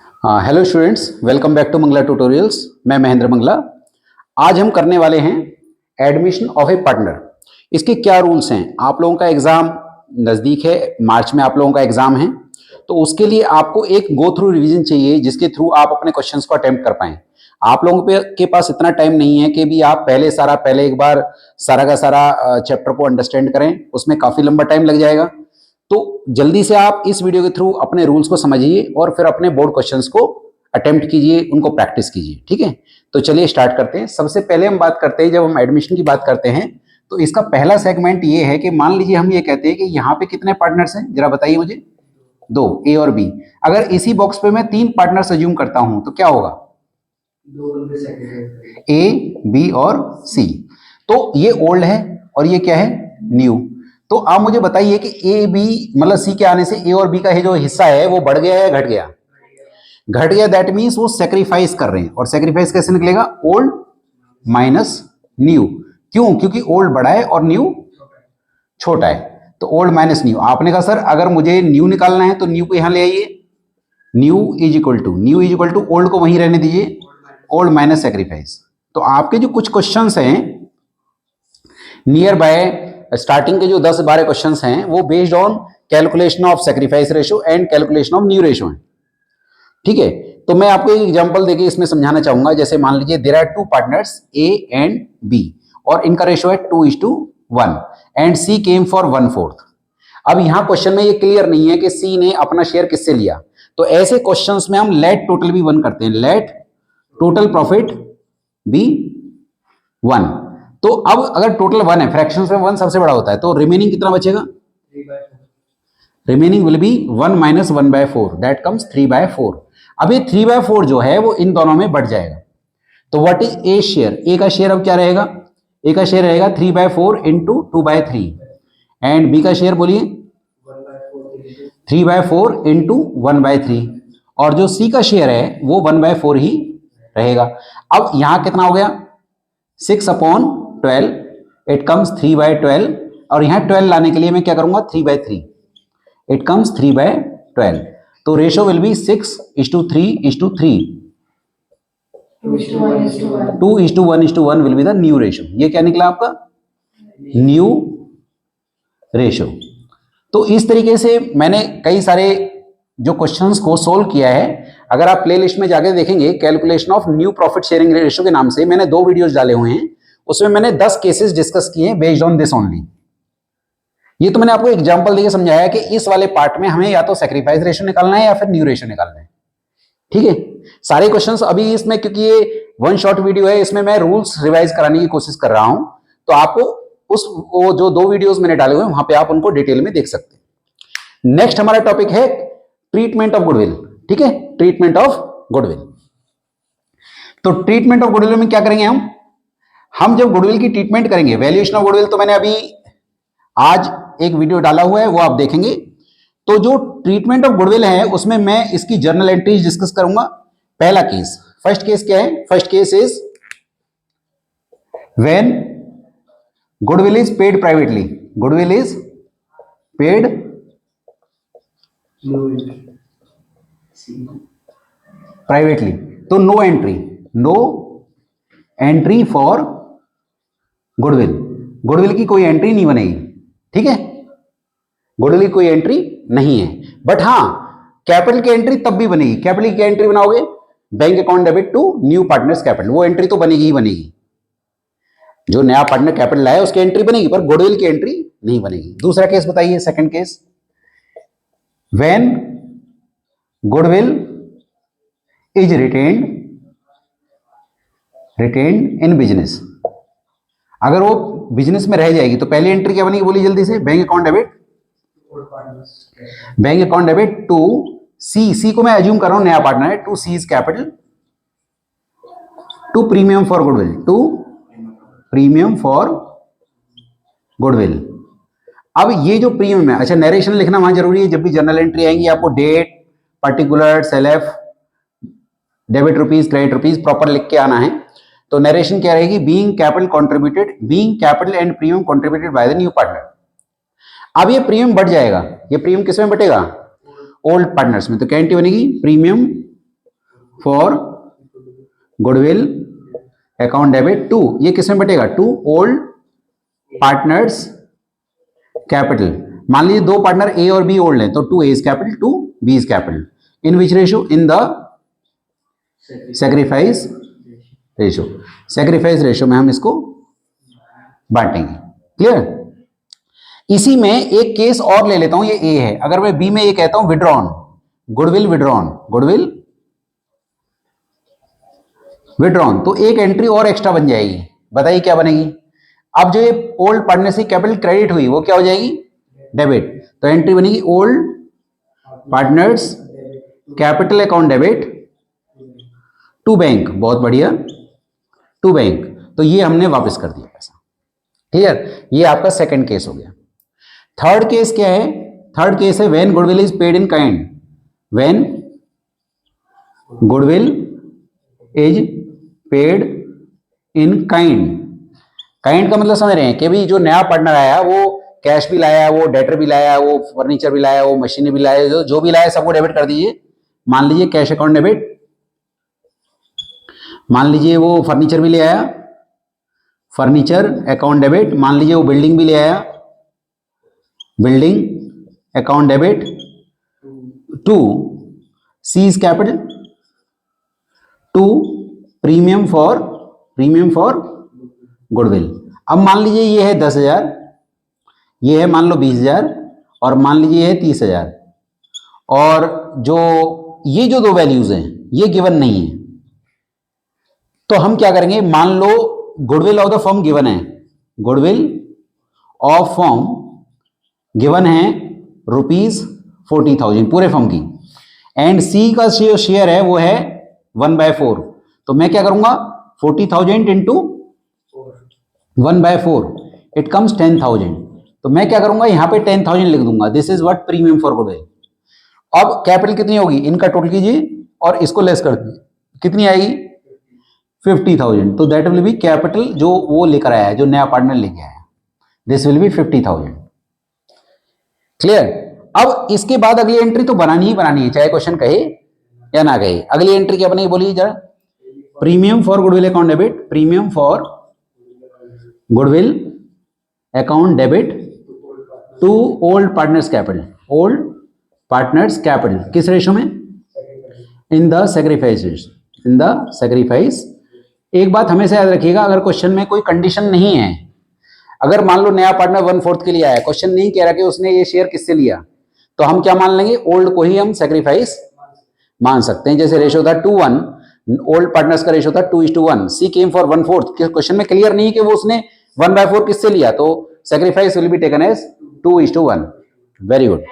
Hello students, welcome back to Mangla tutorials. मैं महेंद्र मंगला। आज हम करने वाले हैं एडमिशन ऑफ ए पार्टनर। इसके क्या रूल्स हैं? आप लोगों का एग्जाम नज़दीक है, मार्च में आप लोगों का एग्जाम है, तो उसके लिए आपको एक गो थ्रू रिवीजन चाहिए जिसके थ्रू आप अपने क्वेश्चंस को अटेम्प्ट कर पाएं। आप लोगों के पास इतना टाइम नहीं है कि भी आप पहले एक बार सारा का सारा चैप्टर को अंडरस्टैंड करें, उसमें काफ़ी लंबा टाइम लग जाएगा। तो जल्दी से आप इस वीडियो के थ्रू अपने रूल्स को समझिए और फिर अपने बोर्ड क्वेश्चंस को अटेम्प्ट कीजिए, उनको प्रैक्टिस कीजिए। ठीक है, तो चलिए स्टार्ट करते हैं। सबसे पहले हम बात करते हैं, जब हम एडमिशन की बात करते हैं तो इसका पहला सेगमेंट ये है कि मान लीजिए हम ये कहते हैं कि यहाँ पे कितने पार्टनर्स हैं, जरा बताइए मुझे। दो, ए और बी। अगर इसी बॉक्स पे मैं 3 पार्टनर्स अज्यूम करता हूं तो क्या होगा? ए, बी और सी। तो ये ओल्ड है और ये क्या है? न्यू। तो आप मुझे बताइए कि ए बी मतलब सी के आने से ए और बी का जो हिस्सा है वो बढ़ गया या घट गया? घट गया। दैट मीन्स वो सेक्रीफाइस कर रहे हैं। और सेक्रीफाइस कैसे निकलेगा? Old minus new. क्यों? क्योंकि ओल्ड बड़ा है और न्यू छोटा है। तो ओल्ड माइनस न्यू। आपने कहा सर अगर मुझे न्यू निकालना है तो न्यू को यहां ले आइए। New is equal to old को वहीं रहने दीजिए, ओल्ड माइनस सेक्रीफाइस। तो आपके जो कुछ क्वेश्चंस हैं नियर बाय स्टार्टिंग के जो 10-12 क्वेश्चंस हैं वो based on calculation of sacrifice ratio and calculation of new ratio है। ठीक है, तो मैं आपको एक एग्जांपल देके इसमें समझाना चाहूंगा। जैसे मान लीजिए there are 2 partners A and B और इनका रेशियो है 2:1 एंड सी केम फॉर 1/4। अब यहां क्वेश्चन में ये क्लियर नहीं है कि सी ने अपना शेयर किससे लिया। तो ऐसे क्वेश्चंस में हम लेट टोटल बी 1 करते हैं। Let total profit be 1। तो अब अगर टोटल 1 है, फ्रैक्शंस में 1 सबसे बड़ा होता है, तो रिमेनिंग कितना बचेगा? Remaining will be 1 minus 1/4, that comes 3/4। अब ये 3/4 जो है वो इन दोनों में बढ़ जाएगा। तो व्हाट इज ए शेयर? ए का शेयर अब क्या रहेगा? ए का शेयर रहेगा 3/4 इंटू 2/3 एंड बी का शेयर बोलिए 3/4 इंटू 1/3 और जो सी का शेयर है वो 1/4 ही रहेगा। अब यहां कितना हो गया? 6/12, इट कम्स 3/12 और यहां 12 लाने के लिए मैं क्या करूंगा? 3/3, इट कम्स 3/12। तो ratio will be 6:3:3। 2:1:1 will be the new ratio. ये क्या निकला आपका? New ratio. तो इस तरीके से मैंने कई सारे जो क्वेश्चंस को सोल्व किया है। अगर आप प्लेलिस्ट में जाके देखेंगे calculation of new profit sharing ratio के नाम से मैंने 2 वीडियोस डाले हुए हैं। उसमें मैंने 10 केसेस डिस्कस किए हैं बेस्ड ऑन दिस ओनली। ये तो मैंने आपको एग्जांपल देके समझाया कि इस वाले पार्ट में हमें या तो सैक्रिफाइस रेशियो निकालना है या फिर न्यू रेशियो निकालना है। ठीक है, सारे क्वेश्चंस अभी इसमें, क्योंकि ये 1 शॉर्ट वीडियो है, इसमें मैं रूल्स रिवाइज कराने की कोशिश कर रहा हूं। तो आपको वो जो 2 वीडियोस मैंने डाले हुए हैं वहां पे आप उनको डिटेल में देख सकते हैं। नेक्स्ट हमारा टॉपिक है ट्रीटमेंट ऑफ गुडविल। ठीक है, ट्रीटमेंट ऑफ गुडविल। तो ट्रीटमेंट ऑफ गुडविल में क्या करेंगे हम जब गुडविल की ट्रीटमेंट करेंगे, वैल्यूएशन ऑफ गुडविल, तो मैंने अभी आज एक वीडियो डाला हुआ है वो आप देखेंगे। तो जो ट्रीटमेंट ऑफ गुडविल है उसमें मैं इसकी जर्नल एंट्रीज डिस्कस करूंगा। पहला केस, फर्स्ट केस क्या है? First case is when goodwill is paid privately. Goodwill is paid privately. तो no entry for goodwill. Goodwill की कोई एंट्री नहीं बनेगी। ठीक है, गुडविल की कोई एंट्री नहीं है। बट हाँ, कैपिटल की एंट्री तब भी बनेगी। कैपिटल की एंट्री बनाओगे bank account debit to new partners capital, वो एंट्री तो बनेगी ही बनेगी। जो नया पार्टनर कैपिटल लाया उसकी एंट्री बनेगी, पर गुडविल की एंट्री नहीं बनेगी। दूसरा केस बताइए, second case, when goodwill is retained in business. अगर वो बिजनेस में रह जाएगी तो पहली एंट्री क्या बनेगी? बोलिए जल्दी से। Bank account debit to C को मैं अज्यूम कर रहा हूं नया पार्टनर है, to C's capital to premium for goodwill. अब ये जो प्रीमियम है, अच्छा नरेशन लिखना वहां जरूरी है। जब भी जर्नल एंट्री आएंगी आपको डेट, पर्टिकुलर, सेलेफ, debit rupees, credit rupees proper लिख के आना है। तो नरेशन क्या रहेगी? Being capital and premium contributed by the new partner. अब ये प्रीमियम बढ़ जाएगा। ये प्रीमियम किस में बटेगा? ओल्ड पार्टनर्स में। तो क्या एंट्री बनेगी? Premium for goodwill account debit to, ये किस में बटेगा, टू ओल्ड पार्टनर्स कैपिटल। मान लीजिए दो पार्टनर ए और बी ओल्ड हैं, तो to A is capital to B is capital. In which ratio, in the sacrifice ratio. Sacrifice ratio में हम इसको बांटेंगे। क्लियर। इसी में एक केस और ले लेता हूं, ये ए है, अगर मैं बी में ये कहता हूं withdrawn, goodwill withdrawn, goodwill withdrawn, तो एक एंट्री और एक्स्ट्रा बन जाएगी। बताइए क्या बनेगी। अब जो ये ओल्ड पार्टनर से कैपिटल क्रेडिट हुई वो क्या हो जाएगी, डेबिट। तो एंट्री बनेगी old partners capital account debit to bank. बहुत बढ़िया, टू बैंक। तो ये हमने वापस कर दिया पैसा। क्लियर। ये आपका सेकंड केस हो गया। थर्ड केस क्या है, थर्ड केस है when goodwill is paid in kind, when goodwill is paid in kind. Kind का मतलब समझ रहे हैं कि भाई जो नया पार्टनर आया वो कैश भी लाया, वो डेटर भी लाया, वो फर्नीचर भी लाया, वो मशीनें भी लाया, जो भी लाया सबको डेबिट कर दीजिए। मान लीजिए कैश अकाउंट डेबिट, मान लीजिए वो फर्नीचर भी ले आया, फर्नीचर अकाउंट डेबिट। मान लीजिए वो बिल्डिंग भी ले आया, building account debit to C's capital to premium for goodwill. अब मान लीजिए ये है 10,000, ये है मान लो 20,000, और मान लीजिए ये है 30,000, और जो ये जो दो वैल्यूज हैं ये गिवन नहीं है। तो हम क्या करेंगे, मान लो goodwill of the firm given है, गुडविल ऑफ फर्म गिवन है ₹40,000 पूरे फर्म की, एंड सी का जो शेयर है वो है 1/4। तो मैं क्या करूंगा, 40,000 इंटू 1/4 इट कम्स 10,000। तो मैं क्या करूंगा, यहां पे 10,000 लिख दूंगा, this is what premium for goodwill. अब कैपिटल कितनी होगी, इनका टोटल कीजिए और इसको लेस कर दीजिए, कितनी आएगी 50,000। तो दैट विल बी कैपिटल जो वो लेकर आया है, जो नया पार्टनर लेके आया, दिस विल बी 50,000। क्लियर। अब इसके बाद अगली एंट्री तो बनानी ही बनानी है, चाहे क्वेश्चन कहे या ना कहे। अगली एंट्री क्या बनेगी बोलिए जरा, premium for goodwill account debit, premium for goodwill account debit to old partners capital, old partners capital किस रेशो में, in the sacrifice ratio, in the sacrifice. एक बात हमेशा याद रखिएगा, अगर क्वेश्चन में कोई कंडीशन नहीं है, अगर मान लो नया पार्टनर 1/4 के लिए आया, क्वेश्चन नहीं कह रहा कि उसने ये शेयर किससे लिया, तो हम क्या मान लेंगे, ओल्ड को ही हम सैक्रिफाइस मान सकते हैं। जैसे रेशो था 2:1, ओल्ड पार्टनर्स का रेशो था 2:1, सी केम फॉर 1/4। क्वेश्चन में क्लियर नहीं कि वो उसने 1/4 किससे लिया, तो sacrifice will be taken as 2:1। Very good.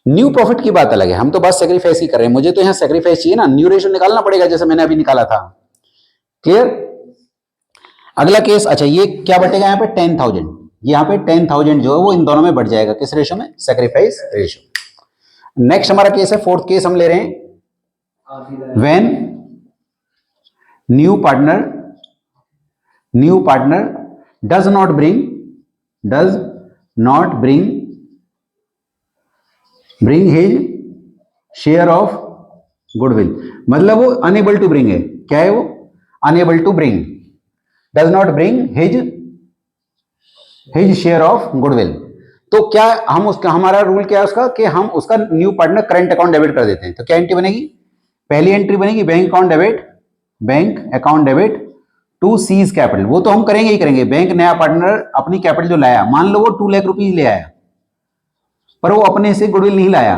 New profit की बात अलग है, हम तो बस सैक्रिफाइस ही कर रहे हैं। मुझे तो यहाँ सैक्रिफाइस चाहिए ना, न्यू रेशो निकालना पड़ेगा जैसे मैंने अभी निकाला था। क्लियर। अगला केस, अच्छा ये क्या बटेगा यहाँ पे 10,000, यहाँ पे 10,000 जो है वो इन दोनों में बढ़ जाएगा, किस रेशो में, सैक्रिफाइस रेशो। नेक्स्ट हमारा केस है, फोर्थ केस हम ले रहे हैं, when new partner does not bring his share of goodwill. मतलब वो अनेबल टू ब्रिंग है, क्या है वो, unable to bring, does not bring his share of goodwill. तो क्या हम उसका, हमारा रूल क्या है उसका, कि हम उसका new partner current account debit कर देते हैं। तो क्या एंट्री बनेगी, पहली एंट्री बनेगी bank account debit to C's capital. वो तो हम करेंगे ही करेंगे, बैंक नया पार्टनर अपनी कैपिटल जो लाया, मान लो वो 2 लाख रुपीज ले आया, पर वो अपने से गुडविल नहीं लाया।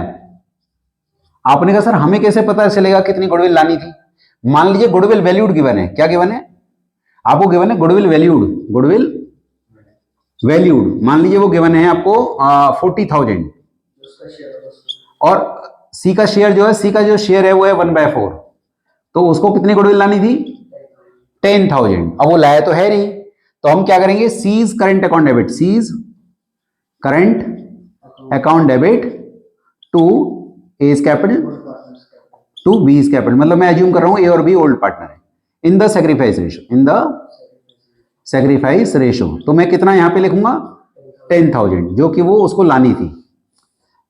आपने कहा सर हमें कैसे पता चलेगा कितनी गुडविल लानी थी। मान लीजिए गुडविल वैल्यूड गिवन है, क्या गिवन है आपको, गिवन है गुडविल वैल्यूड, मान लीजिए वो गिवन है आपको 40,000, और सी का शेयर जो है, सी का जो शेयर है वो है 1/4, तो उसको कितनी गुडविल लानी थी 10,000। अब वो लाया तो है नहीं, तो हम क्या करेंगे, C's current account debit, C's current account debit to A's capital to B capital. मतलब मैं अज्यूम कर रहा हूं ए और बी ओल्ड पार्टनर है, इन द सैक्रिफाइस रेशो। तो मैं कितना यहां पे लिखूंगा 10,000, जो कि वो उसको लानी थी।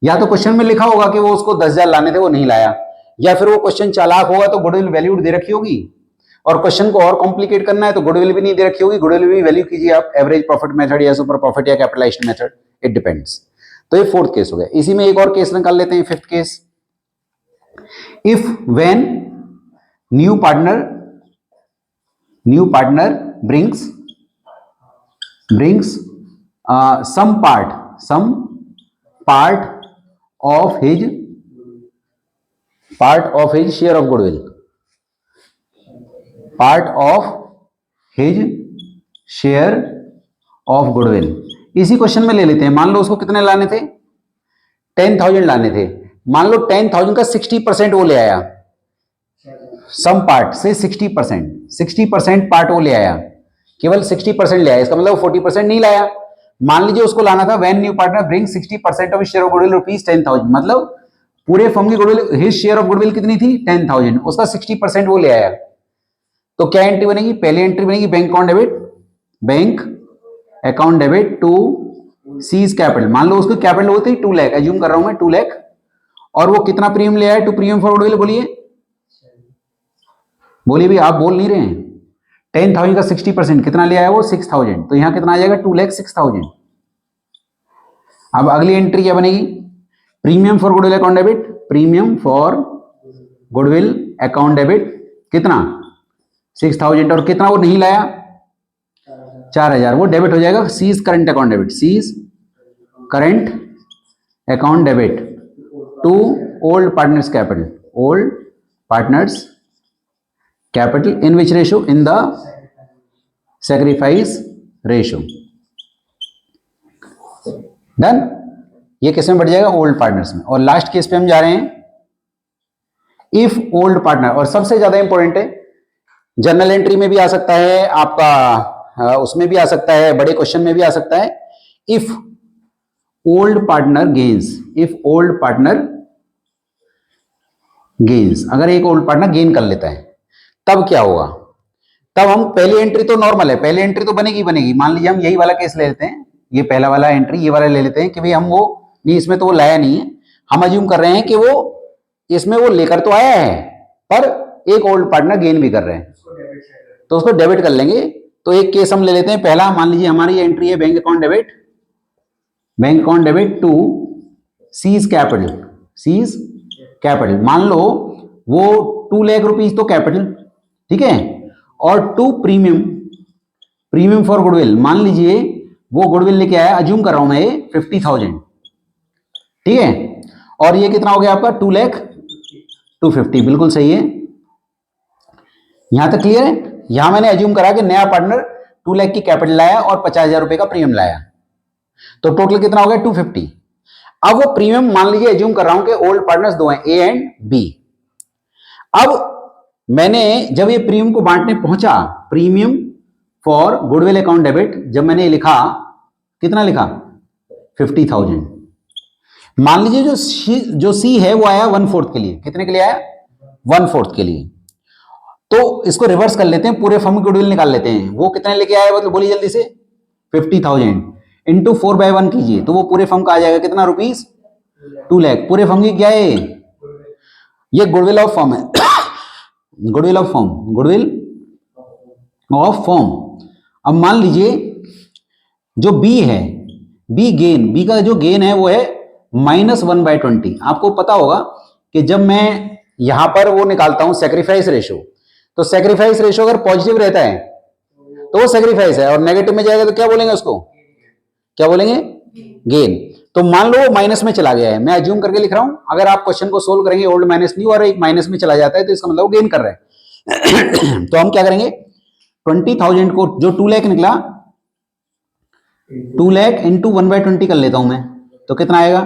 या तो क्वेश्चन में लिखा होगा कि वो उसको 10,000 लाने थे, वो नहीं लाया, या फिर वो क्वेश्चन चालाक होगा तो गुडविल वैल्यू दे रखी होगी, और क्वेश्चन को और कॉम्प्लिकेट करना है तो गुडविल भी नहीं दे रखी होगी, गुडविल भी वैल्यू कीजिए आप एवरेज प्रॉफिट मेथड या सुपर प्रॉफिट या कैपिटलाइजेशन मेथड, इट डिपेंड्स। तो ये फोर्थ केस हो गया। इसी में एक और केस निकाल लेते हैं, fifth case. If when new partner brings some part of his share of goodwill, इसी क्वेश्चन में ले लेते हैं। मान लो उसको कितने लाने थे, 10,000 लाने थे। मान लो 10,000 का 60% वो ले आया, सम पार्ट से 60% पार्ट वो ले आया, केवल 60% ले आया, इसका मतलब 40% नहीं लाया। मान लीजिए उसको लाना था when new partner bring 60% of share of goodwill rupees 10,000, मतलब पूरे फर्म की goodwill, his share of goodwill कितनी थी 10,000, उसका 60% वो ले आया। तो क्या एंट्री बनेगी, पहली एंट्री बनेगी bank account debit to C's capital. मान लो उसकी कैपिटल होती 2 लाख, एज्यूम कर रहा हूं मैं 2 लाख, और वो कितना प्रीमियम ले आया, टू प्रीमियम फॉर गुडविल, बोलिए भी, आप बोल नहीं रहे हैं। 10,000 का 60% कितना ले आया वो 6,000, तो यहां कितना आ जाएगा 2,06,000। अब अगली एंट्री क्या बनेगी, premium for goodwill account debit, premium for goodwill account debit कितना 6,000, और कितना वो नहीं लाया 4,000, वो डेबिट हो जाएगा C's current account debit, C's current account debit to old partners capital in which ratio, in the sacrifice ratio। Done, ये केस में बढ़ जाएगा ओल्ड पार्टनर्स में। और लास्ट केस पे हम जा रहे हैं, इफ ओल्ड पार्टनर, और सबसे ज्यादा इंपॉर्टेंट है, जर्नल एंट्री में भी आ सकता है आपका, उसमें भी आ सकता है, बड़े क्वेश्चन में भी आ सकता है। इफ ओल्ड पार्टनर गेन्स, अगर एक ओल्ड पार्टनर गेन कर लेता है तब क्या होगा, तब हम पहली एंट्री तो नॉर्मल है, पहली एंट्री तो बनेगी। मान लीजिए हम यही वाला केस ले लेते हैं, ये पहला वाला एंट्री ये वाला ले लेते हैं कि भाई हम वो नहीं, इसमें तो वो लाया नहीं है, हम अज्यूम कर रहे हैं कि वो इसमें वो लेकर तो आया है पर एक ओल्ड पार्टनर गेन भी कर रहे हैं, तो उसको डेबिट कर लेंगे। तो एक केस हम ले लेते हैं पहला, मान लीजिए हमारी एंट्री है bank account debit to C's capital. मान लो वो 2 लाख रुपीज तो कैपिटल, ठीक है, और 2 प्रीमियम फॉर गुडविल, मान लीजिए वो गुडविल लेके आया, अज्यूम कर रहा हूं मैं ये 50,000, ठीक है, और ये कितना हो गया आपका 2,50,000, बिल्कुल सही है। यहां तक क्लियर है। यहां मैंने अज्यूम करा कि नया पार्टनर 2 लाख की कैपिटल लाया और 50,000 रुपए का प्रीमियम लाया, तो टोटल कितना हो गया 250। अब वो प्रीमियम मान लीजिए अज्यूम कर रहा हूं कि ओल्ड पार्टनर्स दो हैं, ए एंड बी। अब मैंने जब ये प्रीमियम को बांटने पहुंचा, premium for goodwill account debit, जब मैंने लिखा, कितना लिखा 50,000, मान लीजिए जो सी है वो आया 1/4 के लिए, कितने के लिए आया 1/4 के लिए। तो इसको रिवर्स कर लेते हैं, पूरे फर्म की गुडविल निकाल लेते हैं, वो कितने लेके आया, मतलब बोलिए जल्दी से 50,000 इंटू 4/1 कीजिए, तो वो पूरे फर्म का आ जाएगा कितना रुपीस 2 लाख। पूरे फर्म की क्या है, ये गुडविल ऑफ फर्म है, गुडविल ऑफ फर्म। अब मान लीजिए जो बी है, बी का जो गेन है वो है -1/20। आपको पता होगा कि जब मैं यहां पर वो निकालता हूं सेक्रीफाइस रेशो, तो सेक्रीफाइस रेशो अगर पॉजिटिव रहता है तो वो सेक्रीफाइस है, और नेगेटिव में जाएगा तो क्या बोलेंगे उसको, क्या बोलेंगे गेन। तो मान लो वो माइनस में चला गया है, मैं अज्यूम करके लिख रहा हूं, अगर आप क्वेश्चन को सोल्व करेंगे ओल्ड माइनस न्यू और एक माइनस में चला जाता है तो इसका मतलब वो गेन कर रहा है। तो हम क्या करेंगे, 20,000 को, जो 2 लाख निकला, 2 लाख इंटू 1/20 कर लेता हूं मैं, तो कितना आएगा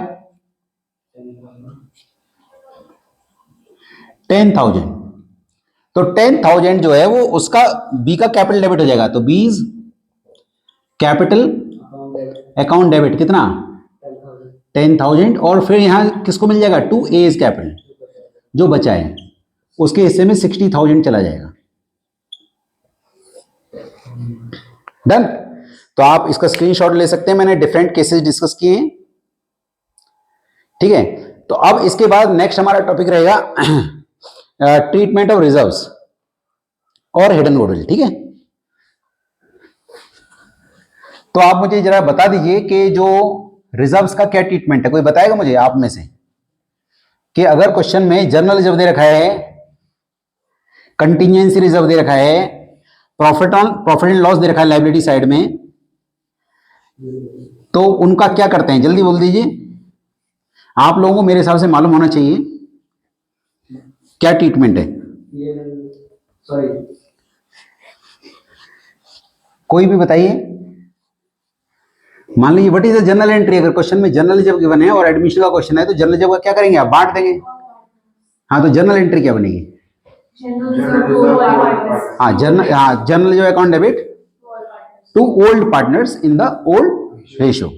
10,000। तो 10,000 जो है वो उसका बी का कैपिटल डेबिट हो जाएगा, तो बीज कैपिटल अकाउंट डेबिट कितना 10,000, और फिर यहां किसको मिल जाएगा 2 एज कैपिटल, जो बचा है उसके हिस्से में 60,000 चला जाएगा। डन। तो आप इसका स्क्रीनशॉट ले सकते हैं, मैंने डिफरेंट केसेस डिस्कस किए हैं, ठीक है। तो अब इसके बाद नेक्स्ट हमारा टॉपिक रहेगा ट्रीटमेंट ऑफ रिजर्व्स और हिडन गुडविल, ठीक है। तो आप मुझे जरा बता दीजिए कि जो रिजर्व्स का क्या ट्रीटमेंट है, कोई बताएगा मुझे आप में से कि अगर क्वेश्चन में जनरल रिजर्व दे रखा है, कंटीजेंसी रिजर्व दे रखा है, प्रॉफिट एंड लॉस दे रखा है लायबिलिटी साइड में, तो उनका क्या करते हैं, जल्दी बोल दीजिए। आप लोगों को मेरे हिसाब से मालूम होना चाहिए क्या ट्रीटमेंट है। सॉरी, कोई भी बताइए। मान लीजिए what is the general entry, अगर क्वेश्चन में जनरल रिजर्व गिवन है और एडमिशन का क्वेश्चन है तो जनरल रिजर्व का क्या करेंगे आप, बांट देंगे। हाँ, तो जनरल एंट्री क्या बनेगी? General reserve account debit to old partners in the old ratio,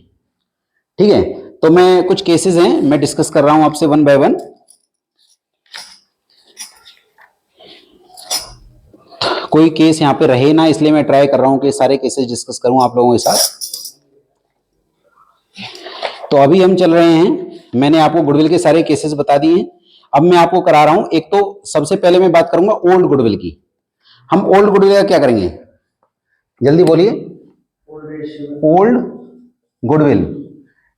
ठीक है। तो मैं कुछ केसेस हैं मैं डिस्कस कर रहा हूं आपसे वन बाय वन। कोई केस यहां पे रहे ना, इसलिए मैं ट्राई कर रहा हूं कि सारे केसेस डिस्कस करूं आप लोगों के साथ। तो अभी हम चल रहे हैं, मैंने आपको गुडविल के सारे केसेस बता दिए हैं। अब मैं आपको करा रहा हूं, एक तो सबसे पहले मैं बात करूंगा ओल्ड गुडविल की। हम ओल्ड गुडविल का क्या करेंगे, जल्दी बोलिए। ओल्ड गुडविल,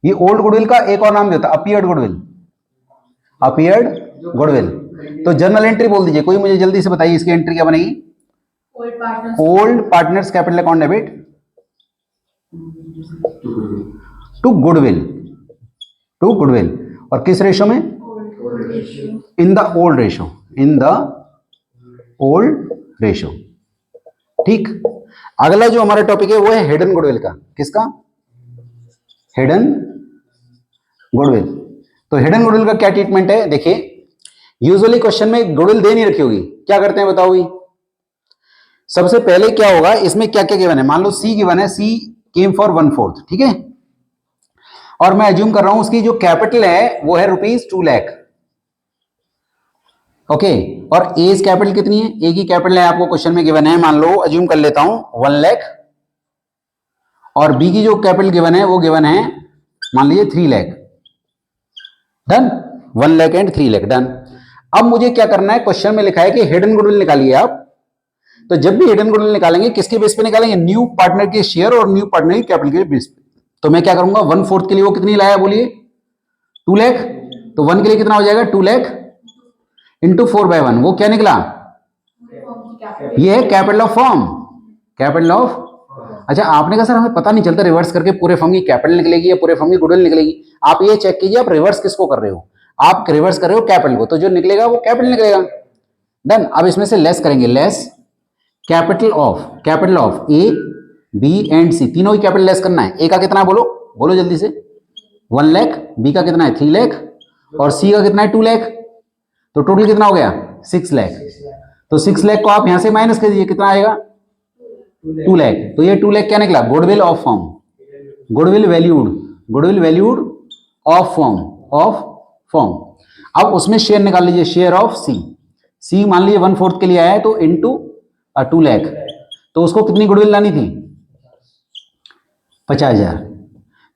ये ओल्ड गुडविल का एक और नाम देता है अपीयर्ड गुडविल, अपीयर्ड गुडविल। तो जनरल एंट्री बोल दीजिए कोई, मुझे जल्दी से बताइए इसकी एंट्री क्या बनेगी। Old partners capital account debit to goodwill, to goodwill, और किस रेशो में, in the old ratio, in the old ratio, ठीक। अगला जो हमारा टॉपिक है वो है हिडन गुडविल का। किसका? Hidden goodwill. तो हिडन गुडविल का क्या ट्रीटमेंट है, देखिए यूजुअली क्वेश्चन में गुडविल दे नहीं रखी होगी, क्या करते हैं बताओ भाई। सबसे पहले क्या होगा, इसमें क्या क्या गिवन है, मान लो सी गिवन है, सी केम फॉर 1/4, ठीक है। और मैं अज्यूम कर रहा हूं उसकी जो कैपिटल है वो है ₹2 लाख, ओके। और एज कैपिटल कितनी है, ए की कैपिटल है आपको क्वेश्चन में गिवन है, मान लो अज्यूम कर लेता हूं 1 लाख, और बी की जो कैपिटल गिवन है वो गिवन है मान लीजिए 3 lakh, done. 1 lakh and 3 lakh, done. अब मुझे क्या करना है, क्वेश्चन में लिखा है कि हिडन गुडविल निकालिए आप। तो जब भी हिडन गुडविल निकालेंगे किसके बेस पे निकालेंगे, न्यू पार्टनर के शेयर और न्यू पार्टनर की कैपिटल के बेस पे। तो मैं क्या करूंगा, 1/4 के लिए वो कितनी लाया बोलिए, 2 लाख। तो 1 के लिए कितना हो जाएगा, 2 लाख इंटू 4/1, वो क्या निकला, ये है capital of firm, capital of. अच्छा, आपने कहा सर हमें पता नहीं चलता रिवर्स करके पूरे फर्म की कैपिटल निकलेगी या पूरे फर्म की गुडविल निकलेगी। आप ये चेक कीजिए आप रिवर्स किसको कर रहे हो, आप रिवर्स कर रहे हो कैपिटल को, तो जो निकलेगा वो कैपिटल निकलेगा, डन। अब इसमें से लेस करेंगे, less capital of A B and C, तीनों ही कैपिटल लेस करना है। ए का कितना बोलो, बोलो जल्दी से, 1 लाख, बी का कितना है 3 लाख, और सी का कितना है 2 लाख। तो टोटल कितना हो गया 6 लाख। तो 6 लाख को आप यहां से माइनस कर दीजिए, कितना आएगा 2 लाख। तो ये 2 लाख क्या निकला, goodwill of firm, goodwill valued of firm. अब उसमें शेयर निकाल लीजिए, शेयर ऑफ सी मान लीजिए 1/4 के लिए आया है, तो इंटू 2 लाख, तो उसको कितनी गुडविल लानी थी 50,000।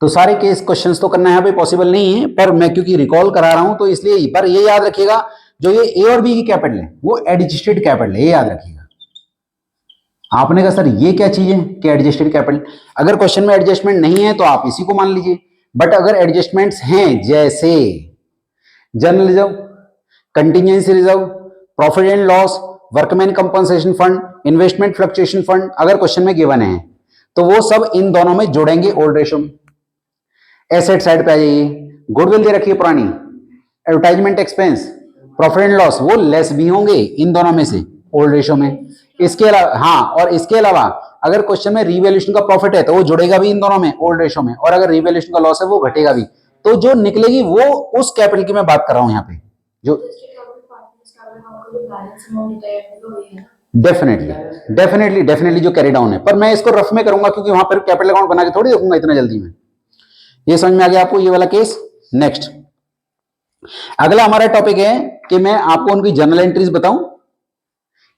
तो सारे केस क्वेश्चंस तो करना यहाँ पे पॉसिबल नहीं है, पर मैं क्योंकि रिकॉल करा रहा हूं तो इसलिए, पर ये याद रखिएगा जो ये ए और बी की कैपिटल है वो एडजस्टेड कैपिटल है, ये याद रखिएगा। आपने कहा सर ये क्या चीज है कि एडजस्टेड कैपिटल, अगर क्वेश्चन में एडजस्टमेंट नहीं है तो आप इसी को मान लीजिए, बट अगर एडजस्टमेंट्स हैं जैसे general reserve, contingency reserve, profit and loss, workman compensation fund, investment fluctuation fund, अगर क्वेश्चन में गिवन है तो वो सब इन दोनों में जोड़ेंगे ओल्ड रेशो में। एसेट साइड पे आ जाइए, गुडविल दे रखी है पुरानी, advertisement expense, profit and loss, वो लेस भी होंगे इन दोनों में से ओल्ड रेशो में। इसके अलावा हाँ, और इसके अलावा अगर क्वेश्चन में रिवैल्यूएशन का प्रॉफिट है तो वो जुड़ेगा भी इन दोनों में ओल्ड रेशो में, और अगर रिवैल्यूएशन का लॉस है वो घटेगा भी। तो जो निकलेगी वो उस कैपिटल की मैं बात कर रहा हूं यहाँ पे, जो डेफिनेटली जो कैरी डाउन है, पर मैं इसको रफ में करूंगा क्योंकि वहां पर कैपिटल अकाउंट बना के थोड़ी देखूंगा इतना जल्दी में। ये समझ में आ गया आपको ये वाला केस। नेक्स्ट अगला हमारा टॉपिक है कि मैं आपको उनकी जर्नल एंट्रीज बताऊं।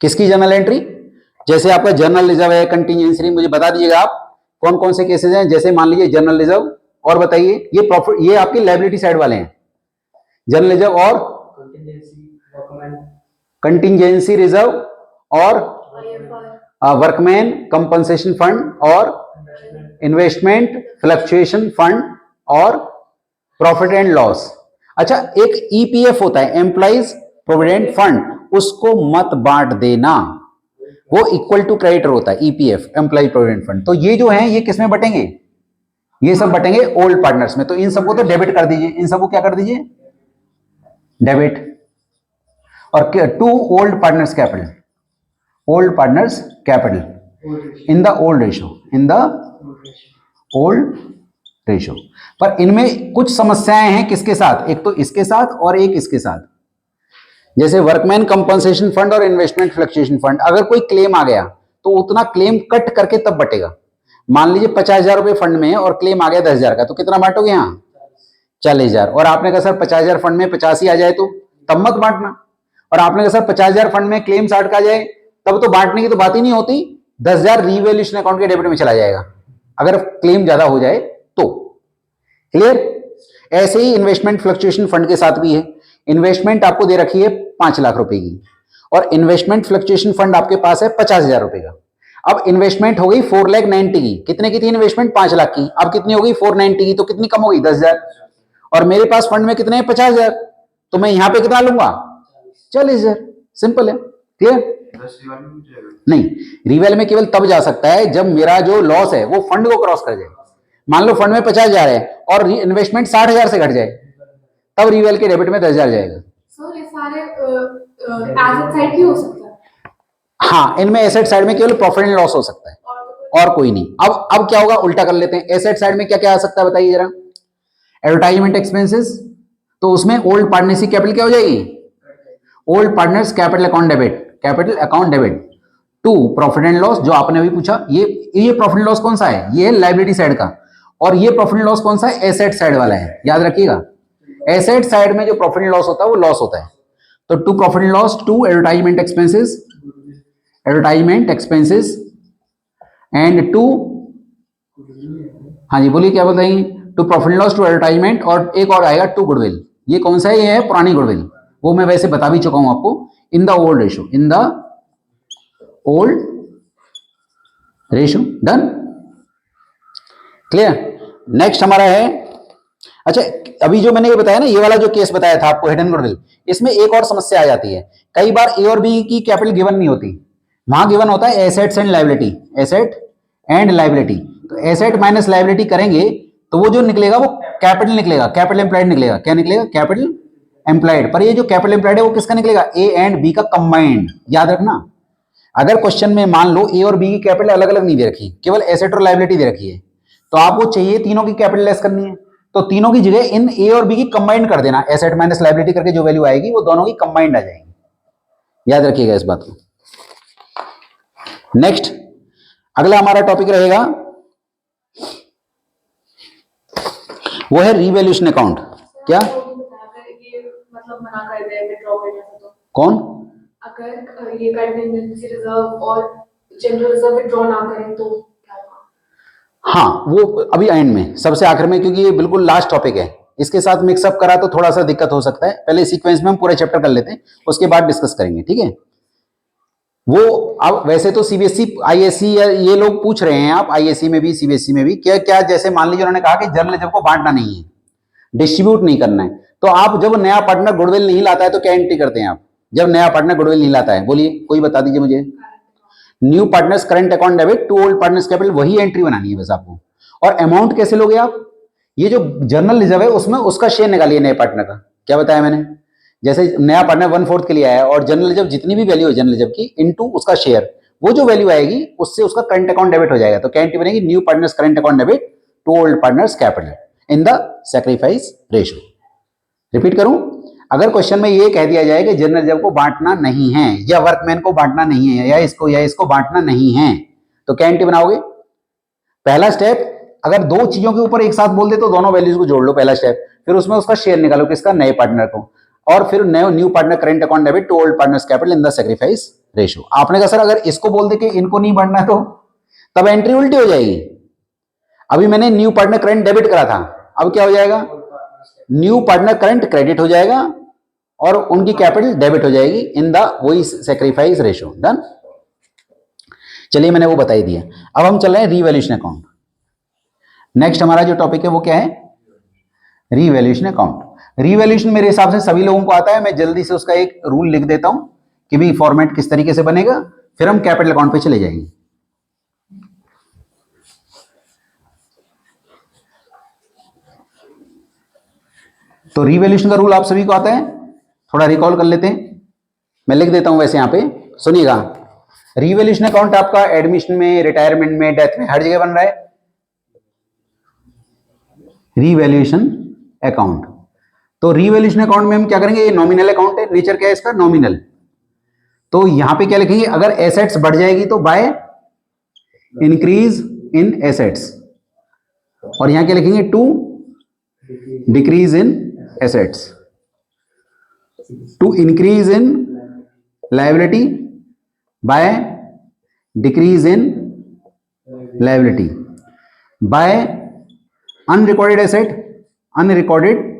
किसकी जर्नल एंट्री, जैसे आपका जर्नल रिजर्व है, कंटीजेंसी, मुझे बता दीजिएगा आप कौन कौन से केसेस हैं। जैसे मान लीजिए जर्नल रिजर्व, और बताइए ये प्रॉफिट, ये आपकी लायबिलिटी साइड वाले हैं, जर्नल रिजर्व और कंटिंजेंसी रिजर्व और वर्कमैन कंपनसेशन फंड और इन्वेस्टमेंट फ्लक्चुएशन फंड और प्रॉफिट एंड लॉस। अच्छा, एक ईपीएफ होता है, एम्प्लॉइज प्रोविडेंट फंड, उसको मत बांट देना, वो इक्वल टू क्रेडिटर होता है ईपीएफ, एम्प्लॉय प्रोविडेंट फंड। तो ये जो है ये किसमें बटेंगे, ये सब बटेंगे ओल्ड पार्टनर्स में। तो इन सबको तो डेबिट कर दीजिए, इन सबको क्या कर दीजिए, डेबिट। और to old partners capital, old partners capital in the old ratio, in the old ratio. पर इनमें कुछ समस्याएं हैं, किसके साथ, एक तो इसके साथ और एक इसके साथ। जैसे वर्कमैन कंपनसेशन फंड और इन्वेस्टमेंट फ्लक्चुएशन फंड, अगर कोई क्लेम आ गया तो उतना क्लेम कट करके तब बटेगा। मान लीजिए 50,000 रुपए फंड में है और क्लेम आ गया 10,000 का, तो कितना बांटोगे यहाँ, 40,000। और आपने कहा सर 50,000 फंड में 85 आ जाए तो तब मत बांटना। और आपने कहा सर 50,000 फंड में क्लेम 60 का आ जाए, तब तो बांटने की तो बात ही नहीं होती, 10,000 रीवैल्यूएशन अकाउंट के डेबिट में चला जाएगा अगर क्लेम ज्यादा हो जाए तो। क्लियर। ऐसे ही इन्वेस्टमेंट फ्लक्चुएशन फंड के साथ भी है। इन्वेस्टमेंट आपको दे रखी है 5 लाख रुपए की और इन्वेस्टमेंट फ्लक्चुएशन फंड आपके पास है 50,000 रुपए का। अब इन्वेस्टमेंट हो गई 4,90,000 की, कितने की थी इन्वेस्टमेंट, 5 लाख की, अब कितनी हो गई 490 की, तो कितनी कम हो गई 10,000। और मेरे पास फंड में कितने हैं 50,000, तो मैं यहां पे कितना लूंगा 40,000। सिंपल है। क्लियर। नहीं, रिवेल में केवल तब जा सकता है जब मेरा जो लॉस है वो फंड को क्रॉस कर जाए। मान लो फंड में 50,000 है और इन्वेस्टमेंट 60,000 से घट जाए, तब रिवेल के डेबिट में 10,000 जाएगा। सर ये सारे एसेट साइड की हो सकता है। हाँ, इनमें एसेट साइड में केवल प्रॉफिट एंड लॉस हो सकता है और कोई नहीं। अब क्या होगा, उल्टा कर लेते हैं। एसेट साइड में क्या क्या आ सकता है बताइए जरा। एडवर्टाइजमेंट एक्सपेंसेस, तो उसमें ओल्ड पार्टनरशिप कैपिटल क्या हो जाएगी, old partners capital account debit, capital account debit. To profit and loss, जो आपने अभी पूछा, ये प्रॉफिट एंड लॉस कौन सा है, ये है लायबिलिटी साइड का, और ये प्रॉफिट एंड लॉस कौन सा है, एसेट साइड वाला है। याद रखिएगा, एसेट साइड में जो प्रॉफिट एंड लॉस होता है वो लॉस होता है। तो to profit and loss, to advertisement expenses, advertisement expenses and to, हाँ जी बोलिए क्या बताएंगे, to profit and loss, to advertisement, और एक और आएगा टू गुडविल। ये कौन सा है, ये है पुरानी गुडविल, वो मैं वैसे बता भी चुका हूं आपको। इन the old ratio, in the old ratio. Done. Clear. Next हमारा है, अच्छा अभी जो मैंने ये बताया ना, ये वाला जो केस बताया था आपको हिडन गुडविल, इसमें एक और समस्या आ जाती है। कई बार ए और बी की कैपिटल गिवन नहीं होती, वहां गिवन होता है assets and liability, asset and liability. तो एसेट माइनस लायबिलिटी करेंगे तो वो जो निकलेगा वो कैपिटल निकलेगा, कैपिटल एम्प्लॉयड निकलेगा। क्या निकलेगा, कैपिटल एम्प्लॉयड। पर ये जो कैपिटल एम्प्लॉयड है वो किसका निकलेगा, ए एंड बी का कंबाइंड। याद रखना, अगर क्वेश्चन में मान लो ए और बी की कैपिटल अलग अलग नहीं दे रखी, केवल एसेट और लायबिलिटी दे रखी है, तो आपको चाहिए तीनों की कैपिटल लेस करनी है, तो तीनों की जगह इन ए और बी की कंबाइंड कर देना, एसेट माइनस लायबिलिटी करके जो वैल्यू आएगी वो दोनों की कंबाइंड आ जाएगी। याद रखिएगा इस बात को। नेक्स्ट अगला हमारा टॉपिक रहेगा वो है रीवैल्यूएशन अकाउंट। क्या, अगर ये मतलब मना कर दे विथड्रॉ करने से, तो कौन, अगर ये कंटिजेंसी रिजर्व और जनरल रिजर्व विथड्रॉ ना करें तो क्या होगा? हाँ वो अभी एंड में, सबसे आखिर में, क्योंकि ये बिल्कुल लास्ट टॉपिक है, इसके साथ मिक्सअप करा तो थोड़ा सा दिक्कत हो सकता है। पहले सीक्वेंस में हम पूरे चैप्टर कर लेते हैं, उसके बाद डिस्कस करेंगे, ठीक है। वो अब वैसे तो सीबीएसई आईएससी ये लोग पूछ रहे हैं, आप आईएससी में भी सीबीएसई में भी, क्या क्या, जैसे मान लीजिए उन्होंने कहा कि जर्नलिज्म को बांटना नहीं है, डिस्ट्रीब्यूट नहीं करना है, तो आप जब नया पार्टनर गुडविल नहीं लाता है तो क्या एंट्री करते हैं आप, जब नया पार्टनर गुडविल नहीं लाता है, बोलिए कोई बता दीजिए मुझे। New partners current account debit to old partners capital, वही एंट्री बनानी है बस आपको। और अमाउंट कैसे लोगे आप, ये जो जर्नल रिजर्व है उसमें उसका शेयर निकालिए नए पार्टनर का। क्या बताया मैंने, जैसे नया पार्टनर 1/4 के लिए आया और जनरल रिजर्व जितनी भी वैल्यू है जनरल रिजर्व की इनटू उसका शेयर, वो जो वैल्यू आएगी उससे उसका करंट अकाउंट डेबिट हो जाएगा। तो क्या एंट्री बनेगी, new partners current account debit to old partners capital in the sacrifice ratio. Repeat करूं, अगर क्वेश्चन में ये कह दिया जाए कि जनरल रिजर्व को बांटना नहीं है या वर्कमैन को बांटना नहीं है या इसको बांटना नहीं है, तो क्या एंट्री बनाओगे। पहला स्टेप, अगर दो चीजों के ऊपर एक साथ बोल दे तो दोनों वैल्यूज को जोड़ लो, पहला स्टेप। फिर उसमें उसका शेयर निकालो किसका, नए पार्टनर को, और फिर new partner current account debit to old partners capital in the sacrifice ratio. आपने कहा सर अगर इसको बोल दे कि इनको नहीं बांटना है तो तब एंट्री उल्टी हो जाएगी। अभी मैंने न्यू पार्टनर करंट डेबिट करा था, अब क्या हो जाएगा, न्यू पार्टनर करंट क्रेडिट हो जाएगा और उनकी कैपिटल डेबिट हो जाएगी इन द वही सेक्रीफाइस रेशियो। डन। चलिए मैंने वो बता ही दिया। अब हम चल रहे हैं रीवैल्यूएशन अकाउंट। नेक्स्ट हमारा जो टॉपिक है वो क्या है? Revaluation account. रीवैल्यूएशन मेरे हिसाब से सभी लोगों को आता है। मैं जल्दी से उसका एक रूल लिख देता हूं कि भाई फॉर्मेट किस तरीके से बनेगा, फिर हम कैपिटल अकाउंट पे चले जाएंगे। तो रीवैल्यूएशन का रूल आप सभी को आता है, थोड़ा रिकॉल कर लेते हैं। मैं लिख देता हूं वैसे यहां पे, सुनिएगा। रीवैल्यूएशन अकाउंट आपका एडमिशन में, रिटायरमेंट में, डेथ में, हर जगह बन रहा है रीवैल्यूएशन अकाउंट। तो रीवैल्यूएशन अकाउंट में हम क्या करेंगे? ये नॉमिनल अकाउंट है, नेचर क्या है इसका? नॉमिनल। तो यहां पे क्या लिखेंगे? अगर एसेट्स बढ़ जाएगी तो बाय इंक्रीज इन एसेट्स, और यहां क्या लिखेंगे? To decrease in assets, to increase in liability by decrease in liability, by unrecorded asset, unrecorded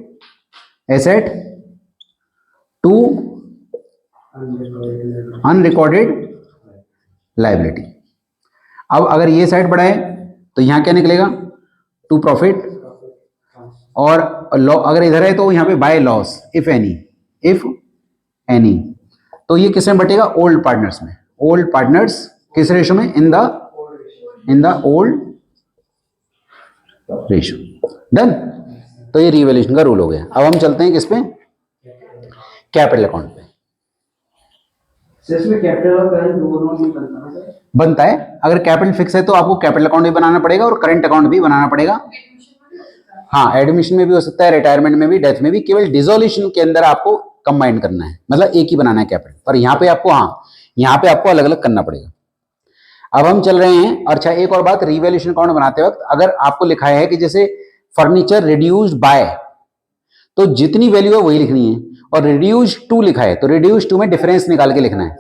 asset to unrecorded liability. अब अगर ये साइड बढ़ाए तो यहां क्या निकलेगा? टू प्रॉफिट, और अगर इधर है तो यहां पे by loss if any, if any. तो ये किस में बटेगा? ओल्ड पार्टनर्स में। ओल्ड पार्टनर्स किस रेशो में? In the old ratio. Done. तो ये रीवैल्यूएशन का रूल हो गया। अब हम चलते हैं किस पे? कैपिटल अकाउंट पे। इसमें कैपिटल और करंट दोनों नहीं बनता है? बनता है। अगर कैपिटल फिक्स है तो आपको कैपिटल अकाउंट भी बनाना पड़ेगा और करंट अकाउंट भी बनाना पड़ेगा। हाँ, एडमिशन में भी हो सकता है, रिटायरमेंट में भी, डेथ में भी। केवल डिसोल्यूशन के अंदर आपको कंबाइन करना है, मतलब एक ही बनाना है कैपिटल। पर यहाँ पे आपको, हाँ, यहाँ पे आपको अलग अलग करना पड़ेगा। अब हम चल रहे हैं। अच्छा, एक और बात, रीवैल्यूएशन अकाउंट बनाते वक्त अगर आपको लिखा है कि जैसे फर्नीचर रिड्यूस्ड बाय, तो जितनी वैल्यू है वही लिखनी है, और रिड्यूस टू लिखा है तो रिड्यूस टू में डिफरेंस निकाल के लिखना है,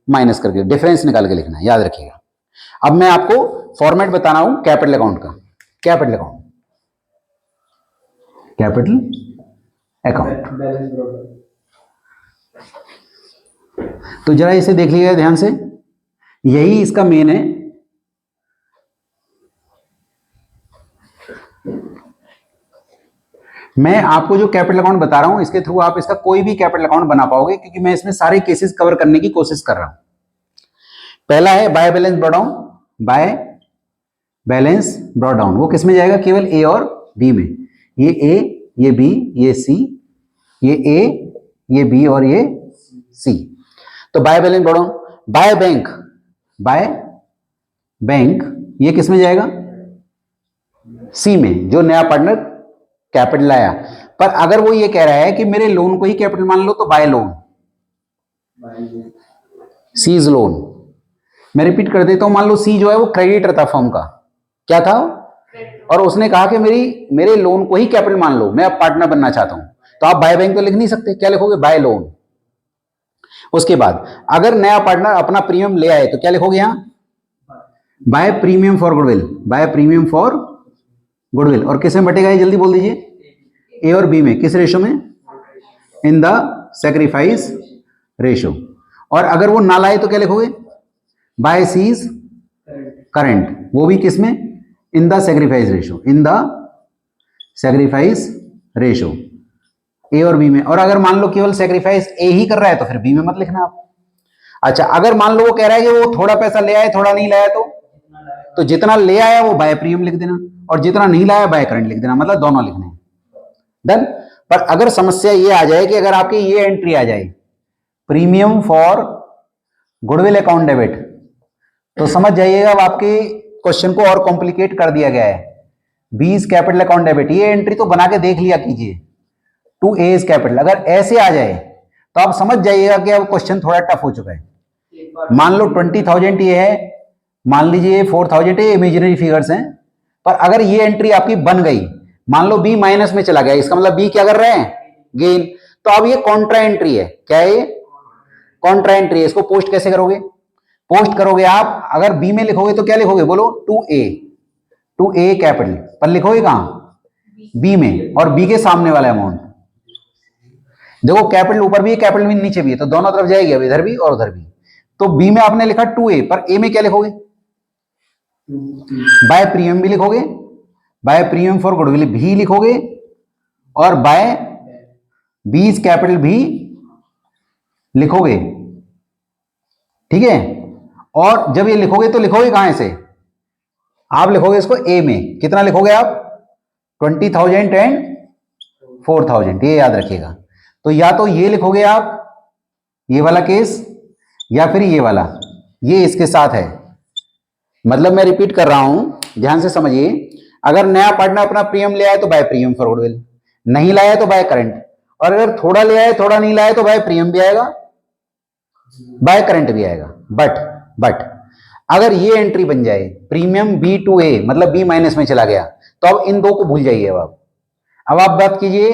माइनस करके डिफरेंस निकाल के लिखना है, याद रखिएगा। अब मैं आपको फॉर्मेट बता रहा हूं कैपिटल अकाउंट का। Capital account, capital account. Balance broader. तो जरा इसे देख लीजिएगा ध्यान से, यही इसका मेन है। मैं आपको जो कैपिटल अकाउंट बता रहा हूं इसके थ्रू आप इसका कोई भी कैपिटल अकाउंट बना पाओगे, क्योंकि मैं इसमें सारे केसेस कवर करने की कोशिश कर रहा हूं। पहला है by balance brought down. By balance brought down वो किस में जाएगा? केवल ए और बी में। ये ए, ये बी, ये सी, ये ए, ये बी और ये सी। तो by balance brought down. By bank, by bank ये किस में जाएगा? सी में, जो नया पार्टनर कैपिटल आया। पर अगर वो ये कह रहा है कि मेरे लोन को ही कैपिटल मान लो, तो बाय लोन, सीज लोन। मैं रिपीट कर देता हूं, मान लो सी जो है वो क्रेडिटर था फर्म का, क्या था? और उसने कहा कि मेरे लोन को ही कैपिटल मान लो, मैं अब पार्टनर बनना चाहता हूं। तो आप बाय बैंक तो लिख नहीं सकते, क्या लिखोगे? Bye loan. उसके बाद अगर नया पार्टनर अपना प्रीमियम ले आए तो क्या लिखोगे यहां? By premium for goodwill. By premium for goodwill. और किस में बटेगा ये? जल्दी बोल दीजिए। ए और बी में। किस रेशो में? In the sacrifice ratio. और अगर वो ना लाए तो क्या लिखोगे? बाय सीज करंट, वो भी किस में? In the sacrifice ratio. In the sacrifice ratio, A और बी में। और अगर मान लो केवल सैक्रिफाइस ए ही कर रहा है तो फिर बी में मत लिखना आप। अच्छा, अगर मान लो वो कह रहा है कि वो थोड़ा पैसा ले आए, थोड़ा नहीं लाया, तो जितना ले आया वो बाय प्रीमियम लिख देना, और जितना नहीं लाया बाय करंट लिख देना, मतलब दोनों लिखने हैं। डन। पर अगर समस्या ये आ जाए कि अगर आपकी ये एंट्री आ जाए, premium for goodwill account debit, तो समझ जाइएगा अब आपके क्वेश्चन को और कॉम्प्लिकेट कर दिया गया है। B is capital account debit, ये एंट्री तो बना के देख लिया कीजिए। टू ए इज कैपिटल, अगर ऐसे आ जाए तो आप समझ जाइएगा कि अब क्वेश्चन थोड़ा टफ हो चुका है। मान लो 20,000 ये है, मान लीजिए 4,000 ये इमेजिनरी फिगर्स हैं, पर अगर ये एंट्री आपकी बन गई, मान लो बी माइनस में चला गया, इसका मतलब बी क्या कर रहे हैं? गेन। तो अब ये कॉन्ट्रा एंट्री है। क्या है ये? कॉन्ट्रा एंट्री है। इसको पोस्ट कैसे करोगे? पोस्ट करोगे आप, अगर बी में लिखोगे तो क्या लिखोगे? बोलो, टू ए कैपिटल। पर लिखोगे कहां? बी में, और बी के सामने वाला अमाउंट। देखो कैपिटल ऊपर भी है, कैपिटल भी नीचे भी है, तो दोनों तरफ जाएगी अब, इधर भी और उधर भी। तो बी में आपने लिखा 2A, पर ए में क्या लिखोगे? बाय प्रीमियम भी लिखोगे, बाय प्रीमियम फॉर गुडविल भी लिखोगे, और बाय बीज कैपिटल भी लिखोगे, ठीक है। और जब ये लिखोगे तो लिखोगे कहां से? आप लिखोगे इसको ए में, कितना लिखोगे आप? 20,000 एंड 4,000, ये याद रखिएगा। तो या तो ये लिखोगे आप, ये वाला केस, या फिर ये वाला, ये इसके साथ है। मतलब मैं रिपीट कर रहा हूं, ध्यान से समझिए। अगर नया पार्टनर अपना प्रीमियम ले आए तो बाय प्रीमियम फॉर गुडविल, नहीं लाया तो बाय करंट, और अगर थोड़ा ले आए थोड़ा नहीं लाया तो बाय प्रीमियम भी आएगा, बाय करंट भी आएगा। बट अगर ये एंट्री बन जाए प्रीमियम बी टू ए, मतलब बी माइनस में चला गया, तो अब इन दो को भूल जाइए। अब आप बात कीजिए,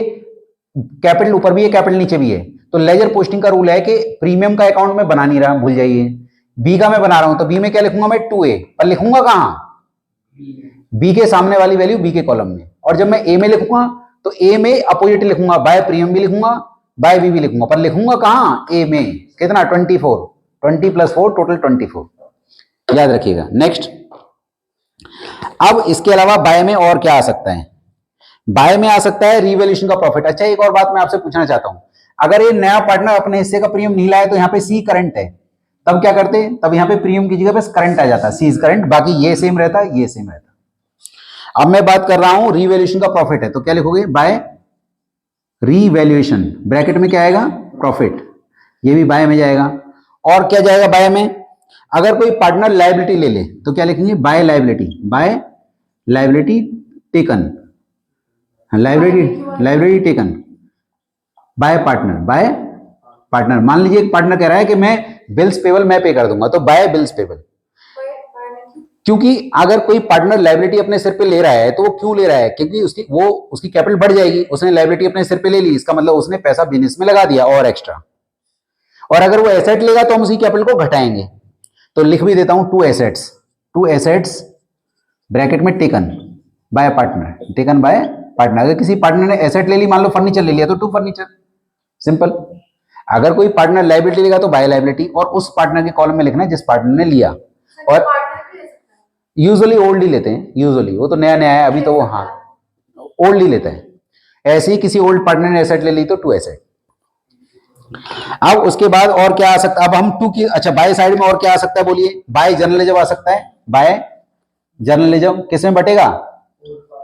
कैपिटल ऊपर भी है, कैपिटल नीचे भी है, तो लेजर पोस्टिंग का रूल है कि प्रीमियम का अकाउंट में बना नहीं रहा, भूल जाइए। बी का मैं बना रहा हूं, तो बी में क्या लिखूंगा मैं? 2A, पर लिखूंगा कहां? बी के सामने वाली वैल्यू बी के कॉलम में। और जब मैं ए में लिखूंगा तो ए में अपोजिट लिखूंगा, बाय प्रीमियम भी लिखूंगा, बाय बी भी लिखूंगा, पर लिखूंगा कहां? ए में। कितना? 24, 20 + 4 टोटल 24, याद रखिएगा। नेक्स्ट, अब इसके अलावा बाय में और क्या आ सकता है? बाय में आ सकता है रीवैल्यूएशन का प्रॉफिट। अच्छा, एक और बात मैं आपसे पूछना चाहता हूं, अगर ये नया पार्टनर अपने हिस्से का प्रीमियम नहीं लाया तो यहां पे सी करंट है, तब क्या करते? तब यहां पे प्रीमियम की जगह पे करंट आ जाता, सी इज करंट, बाकी ये सेम रहता, ये सेम रहता। अब मैं बात कर रहा हूं रीवैल्यूएशन का प्रॉफिट है, तो क्या लिखोगे? बाय रीवैल्यूएशन, ब्रैकेट में क्या आएगा? प्रॉफिट, ये भी बाय में जाएगा। और क्या जाएगा बाय में? अगर कोई पार्टनर लायबिलिटी ले ले तो क्या लिखेंगे? By liability, by liability taken, liability taken by partner, by partner. मान लीजिए एक पार्टनर कह रहा है कि मैं बिल्स पेबल मैं पे कर दूंगा, तो बाय बिल्स पेबल। क्योंकि अगर कोई पार्टनर लायबिलिटी अपने सिर पे ले रहा है तो वो क्यों ले रहा है? क्योंकि उसकी कैपिटल बढ़ जाएगी, उसने लायबिलिटी अपने सिर पे ले ली, इसका मतलब उसने पैसा बिजनेस में लगा दिया और एक्स्ट्रा। और अगर वो एसेट लेगा तो हम उसकी कैपिटल को घटाएंगे, तो लिख भी देता हूं टू एसेट्स ब्रैकेट में taken by partner, taken by partner. अगर किसी पार्टनर ने एसेट ले ली, मान लो फर्नीचर ले लिया, तो टू फर्नीचर, सिंपल। अगर कोई पार्टनर लायबिलिटी लेगा तो बाय लायबिलिटी, और उस पार्टनर के कॉलम में लिखना है जिस पार्टनर ने लिया। और यूजुअली ओल्ड ही लेते हैं, यूजुअली, वो तो नया नया है अभी, तो वो हाँ ओल्ड ही लेता है। ऐसे ही किसी ओल्ड पार्टनर ने एसेट ले ली तो टू एसेट। अब उसके बाद और क्या आ सकता है? अब हम टू की, अच्छा बाय साइड में और क्या आ सकता है बोलिए? बाय जर्नलिज्म आ सकता है। बाय जर्नलिज्म किस में बटेगा?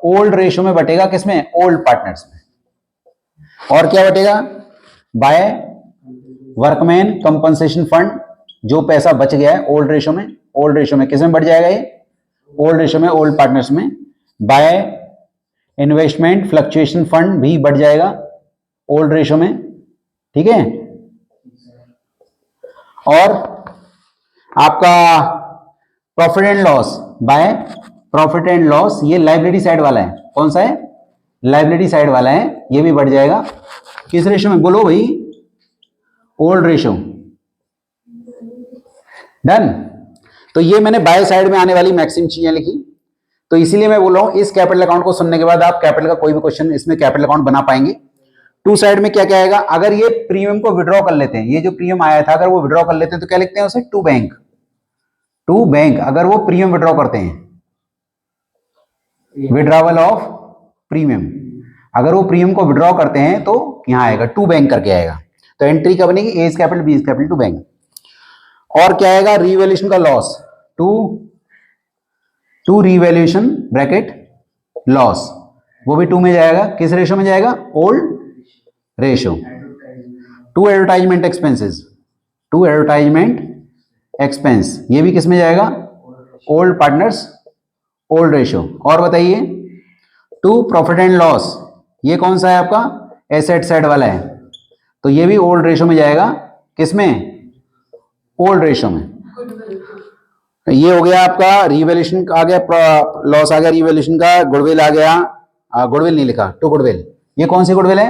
ओल्ड रेशो में बटेगा, किसमें? ओल्ड पार्टनर्स में। और क्या बटेगा? बाय वर्कमैन कंपनसेशन फंड, जो पैसा बच गया है ओल्ड रेशो में, ओल्ड रेशो में किसमें बढ़ जाएगा? ये ओल्ड रेशो में, ओल्ड पार्टनर्स में। बाय इन्वेस्टमेंट फ्लक्चुएशन फंड भी बढ़ जाएगा ओल्ड रेशो में, ठीक है। और आपका profit and loss, by profit and loss, ये लायबिलिटी साइड वाला है। कौन सा है? लायबिलिटी साइड वाला है, ये भी बढ़ जाएगा। किस रेशो में? बोलो भाई, ओल्ड रेशो। डन। तो ये मैंने बाय साइड में आने वाली मैक्सिमम चीजें लिखी। तो इसीलिए मैं बोल रहा हूं, इस कैपिटल अकाउंट को सुनने के बाद आप कैपिटल का कोई भी क्वेश्चन इसमें कैपिटल अकाउंट बना पाएंगे। टू साइड में क्या क्या आएगा? अगर ये प्रीमियम को विड्रॉ कर लेते हैं, ये जो प्रीमियम आया था अगर वो विड्रॉ कर लेते हैं तो क्या लिखते हैं उसे? To bank, to bank. अगर वो प्रीमियम विड्रॉ करते हैं, विड्रॉवल ऑफ प्रीमियम, अगर वो प्रीमियम को विड्रॉ करते हैं तो यहां आएगा टू बैंक करके आएगा। तो एंट्री कब बनेगी? A is capital, B is capital, to bank. और क्या आएगा? रीवैल्यूएशन का loss, to revaluation bracket loss, वो भी टू में जाएगा। किस रेशो में जाएगा? Old ratio. To advertisement expenses, to advertisement expense, ये भी किस में जाएगा? Old partners, old ratio. और बताइए, टू प्रॉफिट एंड लॉस, ये कौन सा है आपका? एसेट साइड वाला है, तो ये भी ओल्ड रेशो में जाएगा। किसमें? ओल्ड रेशो में। ये हो गया आपका रीवैल्यूएशन आ गया, लॉस आ गया रीवैल्यूएशन का, गुडविल आ गया, गुडविल नहीं लिखा, टू गुडविल। ये कौन सी गुडविल है?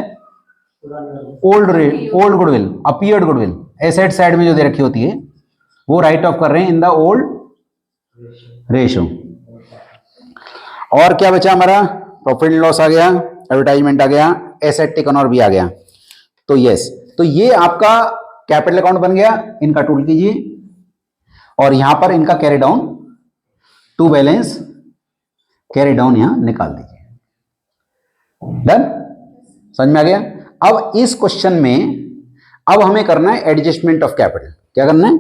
Old goodwill, appeared goodwill, asset side में जो दे रखी होती है वो राइट ऑफ कर रहे हैं इन द ओल्ड रेशो। और क्या बचा हमारा? प्रॉफिट एंड लॉस आ गया, एडवर्टाइजमेंट आ गया, एसेट टेकन और भी आ गया। तो यस, तो ये आपका कैपिटल अकाउंट बन गया, इनका टोटल कीजिए और यहां पर इनका carry down to balance carry down यहां निकाल दीजिए। डन, समझ में आ गया। अब इस क्वेश्चन में अब हमें करना है एडजस्टमेंट ऑफ कैपिटल। क्या करना है,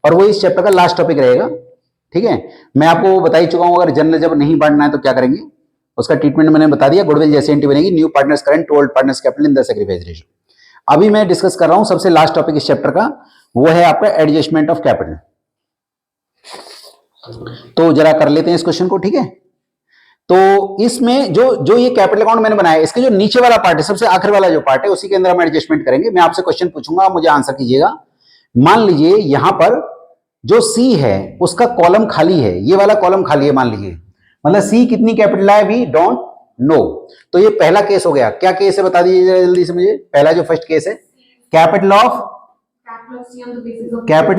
और वो इस चैप्टर का लास्ट टॉपिक रहेगा। ठीक है, मैं आपको बता ही चुका हूं, अगर जनरल जब नहीं बांटना है तो क्या करेंगे, उसका ट्रीटमेंट मैंने बता दिया। गुडविल जैसे एंट्री बनेगी, new partners current to old partners capital in the sacrifice ratio. अभी मैं डिस्कस कर रहा हूं सबसे लास्ट टॉपिक इस चैप्टर का, वो है आपका एडजस्टमेंट ऑफ कैपिटल। तो जरा कर लेते हैं इस क्वेश्चन को। ठीक है, तो इसमें जो जो ये कैपिटल अकाउंट मैंने बनाया, इसके जो नीचे वाला पार्ट है, सबसे आखिर वाला जो पार्ट है, उसी के अंदर हम एडजस्टमेंट करेंगे। मैं आपसे क्वेश्चन पूछूंगा, आप मुझे आंसर कीजिएगा। मान लीजिए यहां पर जो सी है उसका कॉलम खाली है, ये वाला कॉलम खाली है मान लीजिए, मतलब सी कितनी कैपिटल है वी डोंट नो। तो ये पहला केस हो गया। क्या केस है बता दीजिए जल्दी से मुझे। पहला जो फर्स्ट केस है, capital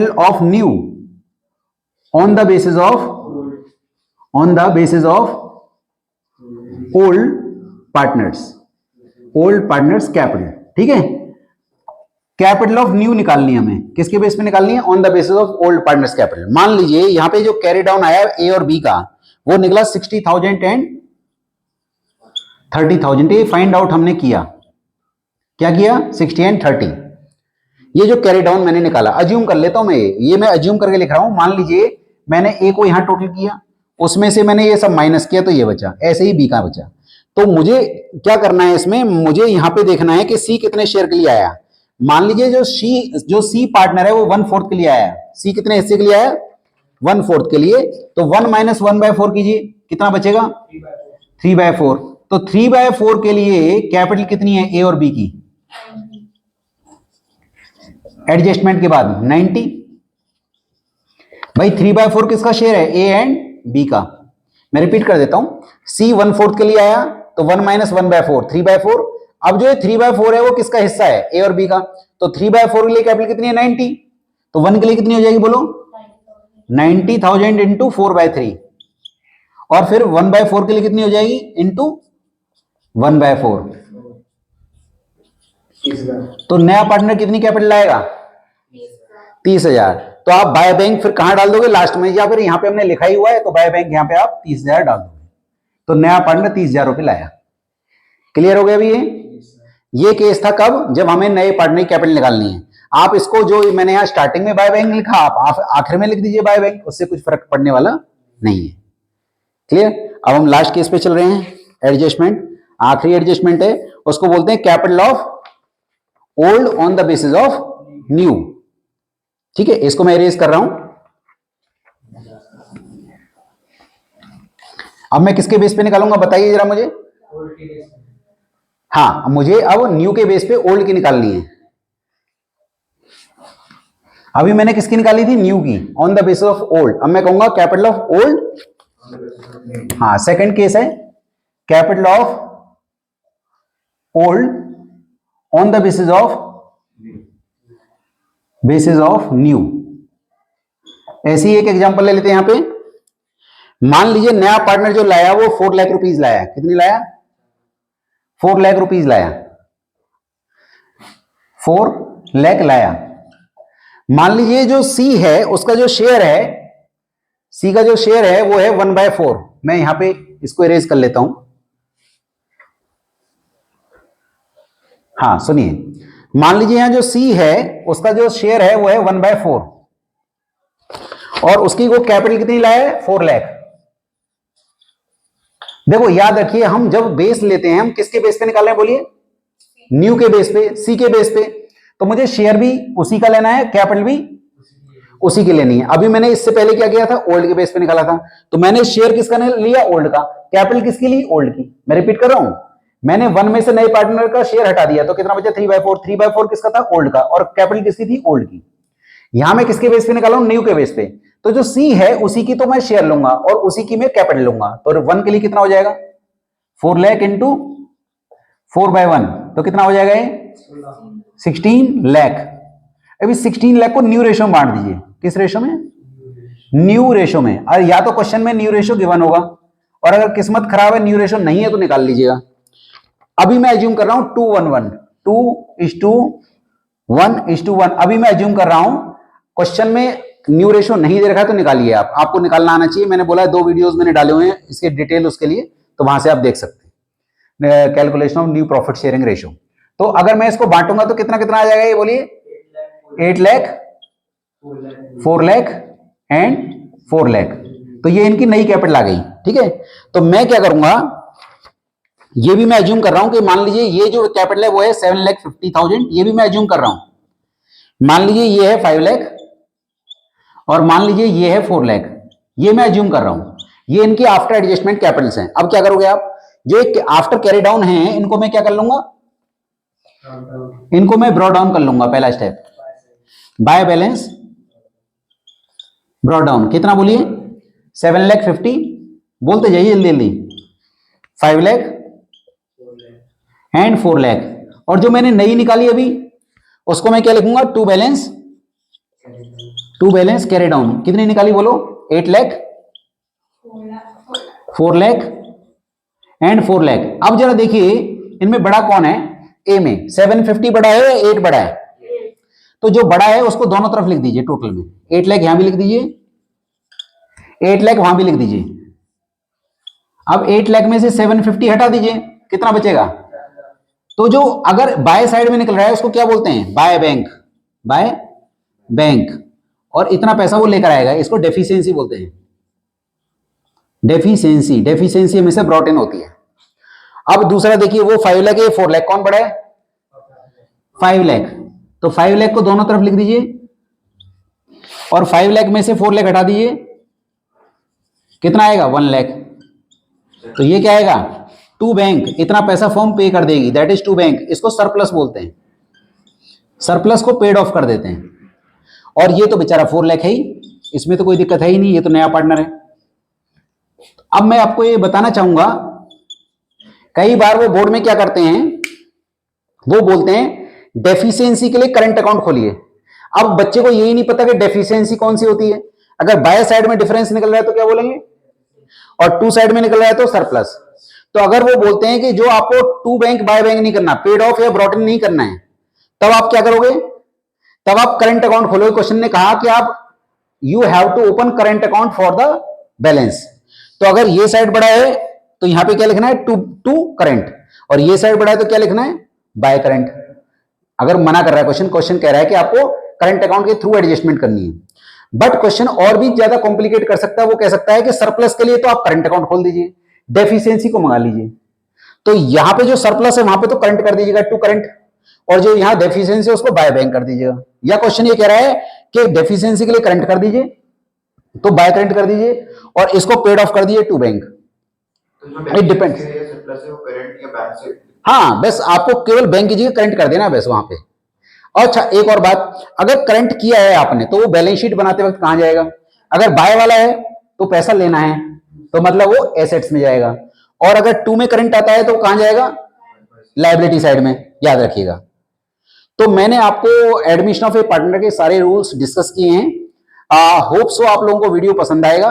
of new on the basis of old partners capital. ठीक है, कैपिटल ऑफ न्यू निकालनी है हमें, किसके बेस पे निकालनी है, on the basis of old partners capital. मान लीजिए यहां पे जो कैरी डाउन आया ए और बी का, वो निकला 60,000 एंड 30,000। ये फाइंड आउट हमने किया, क्या किया, 60 एंड 30। ये जो कैरी डाउन मैंने निकाला, अज्यूम कर लेता हूं मैं, ये मैं अज्यूम करके लिख रहा हूं। मान लीजिए मैंने ए को यहां टोटल किया, उसमें से मैंने ये सब माइनस किया तो ये बचा, ऐसे ही बी का बचा। तो मुझे क्या करना है इसमें, मुझे यहां पे देखना है कि सी कितने शेयर के लिए आया। मान लीजिए जो सी पार्टनर है वो 1/4 के लिए आया। सी कितने हिस्से के लिए आया, 1/4 के लिए। तो 1 - 1/4 कीजिए, कितना बचेगा, 3/4। तो 3/4 के लिए कैपिटल कितनी है ए और बी की, एडजस्टमेंट के बाद 90। भाई 3/4 किसका शेयर है, ए एंड बी का। मैं रिपीट कर देता हूं, सी 1/4 के लिए आया तो 1 - 1/4 3/4। अब जो 3/4 है वो किसका हिस्सा है, ए और बी का। तो 3/4 के लिए कैपिटल कितनी है, 90। तो 1 के लिए कितनी हो जाएगी बोलो, 90,000 इंटू 4/3। और फिर 1/4 के लिए कितनी हो जाएगी, इंटू 1/4। तो नया पार्टनर कितनी कैपिटल लाएगा, 30,000। तो आप बाय बैंक फिर कहां डाल दोगे, लास्ट में, या फिर यहां पे हमने लिखा ही हुआ है तो बाय बैंक यहां पे आप 30,000 डाल दोगे। तो नया पार्टनर 30,000 रुपए लाया। क्लियर हो गया अभी ये केस था कब, जब हमें नए पार्टनर की कैपिटल निकालनी है। आप इसको जो मैंने यहां स्टार्टिंग में बाय बैंक लिखा, आप आखिर में लिख दीजिए बाय बैंक, उससे कुछ फर्क पड़ने वाला नहीं है। क्लियर। अब हम लास्ट केस पे चल रहे हैं, एडजस्टमेंट। आखिरी एडजस्टमेंट है, उसको बोलते हैं capital of old on the basis of new. ठीक है, इसको मैं इरेज कर रहा हूं। अब मैं किसके बेस पे निकालूंगा बताइए जरा मुझे। हाँ, मुझे अब न्यू के बेस पे ओल्ड की निकालनी है। अभी मैंने किसकी निकाली थी, न्यू की, on the basis of old. अब मैं कहूंगा कैपिटल ऑफ ओल्ड। हाँ, सेकंड केस है capital of old on the basis of new. ऐसी एक एग्जांपल ले लेते हैं यहां पे। मान लीजिए नया पार्टनर जो लाया वो 4 लाख रुपीज लाया। कितनी लाया, 4 लाख रुपीज लाया, 4 लाख लाया। मान लीजिए जो सी है उसका जो शेयर है, सी का जो शेयर है वो है 1/4। मैं यहां पे इसको इरेज कर लेता हूं। हाँ सुनिए, मान लीजिए यहां जो सी है उसका जो शेयर है वो है 1/4 और उसकी वो कैपिटल कितनी लाया है, 4 लाख। देखो याद रखिए, हम जब बेस लेते हैं हम किसके बेस पे निकाल रहे हैं बोलिए, न्यू के बेस पे, सी के बेस पे। तो मुझे शेयर भी उसी का लेना है, कैपिटल भी उसी की लेनी है। अभी मैंने इससे पहले क्या किया था, ओल्ड के बेस पे निकाला था। तो मैंने शेयर किसका लिया, ओल्ड का। कैपिटल किसकी ली, ओल्ड की। मैं रिपीट कर रहा हूं, मैंने 1 में से नए पार्टनर का शेयर हटा दिया तो कितना बचा, 3/4। 3/4 किसका था, ओल्ड का, और कैपिटल किसकी थी, ओल्ड की। यहां मैं किसके बेस पे निकाला हूं, न्यू के बेस पे। तो जो सी है उसी की तो मैं शेयर लूंगा और उसी की मैं कैपिटल लूंगा। तो 1 के लिए कितना हो जाएगा, 4 लाख इंटू 4/1, तो कितना हो जाएगा ये, 16 लाख। अभी 16 लाख को न्यू रेशो में बांट दीजिए। किस रेशो में, न्यू रेशो में। और या तो क्वेश्चन में न्यू रेशो गिवन होगा, और अगर किस्मत खराब है न्यू रेशो नहीं है तो निकाल लीजिएगा। अभी मैं एज्यूम कर रहा हूं 2:1:1। 2:1:1। अभी मैं एज्यूम कर रहा हूं, क्वेश्चन में न्यू रेशियो नहीं दे रखा है तो निकालिए आप, आपको निकालना आना चाहिए। मैंने बोला है 2 वीडियोस मैंने डाले हुए हैं इसके डिटेल उसके लिए, तो वहां से आप देख सकते हैं calculation of new profit sharing ratio. तो अगर मैं इसको बांटूंगा तो कितना कितना आ जाएगा ये बोलिए? 8 लाख, 4 लाख एंड 4 लाख। तो ये इनकी नई कैपिटल आ गई, ठीक है। तो मैं क्या करूंगा, ये भी मैं एज्यूम कर रहा हूं कि मान लीजिए ये जो कैपिटल है वो है 7,50,000, ये भी मैं एज्यूम कर रहा हूं। मान लीजिए ये है 5 लाख और मान लीजिए ये है 4 लाख, ये मैं एज्यूम कर रहा हूं। ये इनकी आफ्टर एडजस्टमेंट कैपिटल्स हैं। अब क्या करोगे आप, जो एक आफ्टर कैरी डाउन है इनको मैं क्या कर लूंगा, इनको मैं ब्रॉ डाउन कर लूंगा। पहला स्टेप बाय बैलेंस ब्रॉ डाउन, कितना बोलिए? 7,50,000, बोलते जाइए जल्दी जल्दी। 5 लाख एंड 4 लाख। और जो मैंने नई निकाली अभी उसको मैं क्या लिखूंगा? To balance carry down. कितनी निकाली बोलो? 8 लाख, 4 लाख एंड 4 लाख। अब जरा देखिए इनमें बड़ा कौन है? ए में 750 बड़ा है या 8 बड़ा है? तो जो बड़ा है उसको दोनों तरफ लिख दीजिए टोटल में। 8 लाख यहां भी लिख दीजिए, 8 लाख वहां भी लिख दीजिए। अब 8 लाख में से 750 हटा दीजिए, कितना बचेगा? तो जो अगर बाय साइड में निकल रहा है उसको क्या बोलते हैं? By bank. और इतना पैसा वो लेकर आएगा, इसको डेफिशिएंसी बोलते हैं। डेफिशिएंसी हमेशा ब्रॉट इन होती है। अब दूसरा देखिए, वो 5 लाख है, 4 लाख, कौन बड़ा है? 5 लाख। तो 5 लाख को दोनों तरफ लिख दीजिए और 5 लाख में से 4 लाख हटा दीजिए, कितना आएगा? 1 लाख। तो ये क्या आएगा? To bank. इतना पैसा फर्म पे कर देगी, दैट इज टू बैंक। इसको सरप्लस बोलते हैं, सरप्लस को पेड ऑफ कर देते हैं। और ये तो बेचारा 4 लाख है ही, इसमें तो कोई दिक्कत है ही नहीं, ये तो नया पार्टनर है। अब मैं आपको ये बताना चाहूंगा, कई बार वो बोर्ड में क्या करते हैं, वो बोलते हैं डेफिशिएंसी के लिए करंट अकाउंट खोलिए। अब बच्चे को यही नहीं पता कि डेफिशिएंसी कौन सी होती है। अगर बाय साइड में डिफरेंस निकल रहा है तो क्या बोलेंगे, और टू साइड में निकल रहा है तो सरप्लस। तो अगर वो बोलते हैं कि जो आपको टू बैंक बाय बैंक नहीं करना, पेड ऑफ या ब्रॉट इन नहीं करना है, तब आप क्या करोगे? तब आप करंट अकाउंट खोलोगे। क्वेश्चन ने कहा कि आप you have to open current account for the balance. तो अगर ये साइड बड़ा है तो यहां पे क्या लिखना है? To current. और ये साइड बड़ा है तो क्या लिखना है? By current. अगर मना कर रहा है क्वेश्चन कह रहा है कि आपको करंट अकाउंट के थ्रू एडजस्टमेंट करनी है। बट क्वेश्चन और भी ज्यादा कॉम्प्लिकेट कर सकता है। वो कह सकता है कि सरप्लस के लिए तो आप करंट अकाउंट खोल दीजिए, डेफिशिएंसी को मंगा लीजिए। तो यहां पे जो सरप्लस है वहां पे तो करंट कर दीजिएगा, टू करंट, और जो यहां डेफिशिएंसी है उसको बाय बैंक कर दीजिएगा। या क्वेश्चन ये कह रहा है कि डेफिशिएंसी के लिए करंट कर दीजिए तो बाय करंट कर दीजिए, और इसको पेड ऑफ कर दीजिए टू बैंक। It depends. हाँ, बस आपको केवल बैंक की जगह करंट कर देना बस वहां पे। अच्छा, एक और बात, अगर करंट किया है आपने तो वो बैलेंस शीट बनाते वक्त कहां जाएगा? अगर बाय वाला है तो पैसा लेना है, तो मतलब वो एसेट्स में जाएगा। और अगर टू में करंट आता है तो कहां जाएगा? लायबिलिटी साइड में, याद रखिएगा। तो मैंने आपको एडमिशन ऑफ ए पार्टनर के सारे रूल्स डिस्कस किए हैं। होप सो आप लोगों को वीडियो पसंद आएगा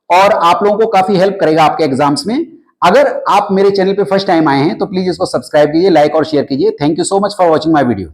और आप लोगों को काफी हेल्प करेगा आपके एग्जाम्स में। अगर आप मेरे चैनल पे फर्स्ट टाइम आए हैं तो प्लीज इसको सब्सक्राइब कीजिए, लाइक और शेयर कीजिए। Thank you so much for watching my video.